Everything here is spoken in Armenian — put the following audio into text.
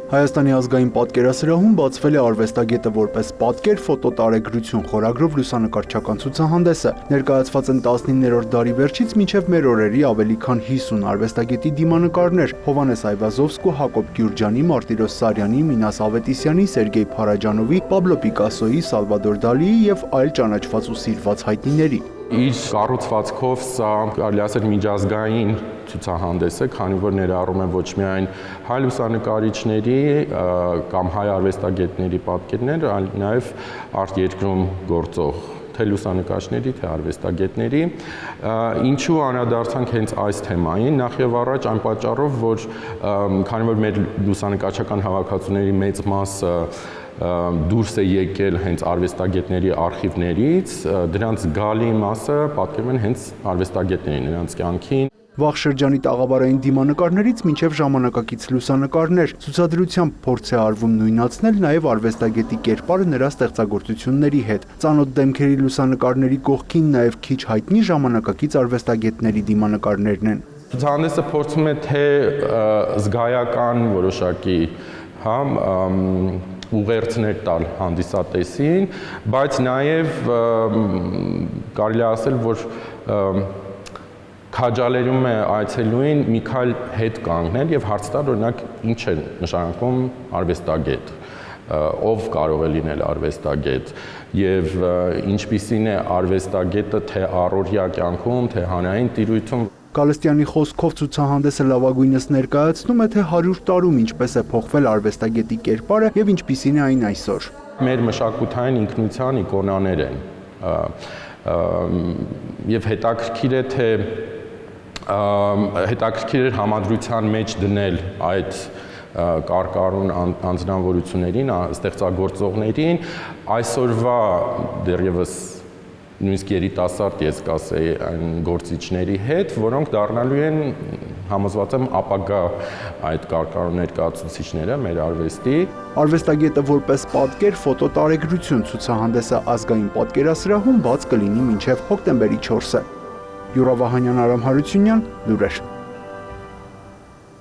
Հայաստանի ազգային պատկերասրահում բացվել է արվեստագետը որպես պատկեր ֆոտոտարեգրություն խորագրով լուսանկարչական ցուցահանդեսը։ Ներկայացված են 19-րդ դարի վերջից մինչև մեր օրերի ավելի քան 50 արվեստագետի դիմանկարներ՝ Հովհաննես Այվազովսկու, Հակոբ Գյուրջյանի, Մարտիրոս Սարյանի, Մինաս Ավետիսյանի, Սերգեյ Փարաջանովի, Պաբլո Պիկասոյի, Սալվադոր Դալիի եւ այլ ճանաչված ու սիրված հայտնիների։ Իր կառուցվածքով սա կարելի ասել միջազգային ցուցահանդես է, քանի որ ներառում է ոչ միայն հայ լուսանկարիչների կամ հայ արվեստագետների պատկերներ, այլ նաև արտերկրում գործող թե լուսանկարիչների, թե արվեստագետների։ Ինչու անդրադարձանք հենց այս թեմային, նախ եւ առաջ այն պատճառով, որ քանի որ մեր լուսանկարչական հավաքածուների մեծ մասը դուրս է եկել հենց արվեստագետների արխիվներից, դրանց գալի մասը պատկերում են հենց արվեստագետներին, նրանց կյանքին։ Վաղ շրջանի տաղավարային դիմանկարներից մինչև ժամանակակից լուսանկարներ, ցուցադրությամբ փորձ է արվում նույնացնել նաև արվեստագետի կերպարը նրա ստեղծագործությունների հետ։ Ծանոթ դեմքերի լուսանկարների կողքին նաև քիչ հայտնի ժամանակակից արվեստագետների դիմանկարներն են։ Ցուցահանդեսը փորձում է թե զգայական որոշակի, ուղերձներ տալ հանդիսատեսին, բայց նաև կարելի ասել, որ քաջալերում է այցելուին մի քայլ հետ կանգնել եւ հարց տալ, օրինակ, ինչ է նշանակում արվեստագետ, ով կարող է լինել արվեստագետ եւ ինչպիսին է արվեստագետը թե առօրյա կյանքում, թե հանրային տիրույթում։ Գալստյանի խոսքով ցուցահանդեսը լավագույնս ներկայացնում է, թե 100 տարում ինչպես է փոխվել արվեստագետի կերպարը եւ ինչպիսին է այն այսօր։ Մեր մշակութային ինքնության իկոնաներ են եւ հետաքրքիր է թե հետաքրքիր է համադրության մեջ դնել այդ կարկառուն անձնավորություններին, ստեղծագործողներին, այսօրվա դեռևս նույնիսկ երիտասարդ ես կասեի այն գործիչների հետ, որոնք դառնալու են, համոզված եմ, ապագա այդ կարկառուն ներկայացուցիչները մեր արվեստի։ Արվեստագետը որպես պատկեր ֆոտոտարեգրություն ցուցահանդեսը ազգային պատկերասրահում բաց կլինի մինչև հոկտեմբերի 4-ը։ Յուրա Վահանյան, Արամ Հարությունյան, լուրեր։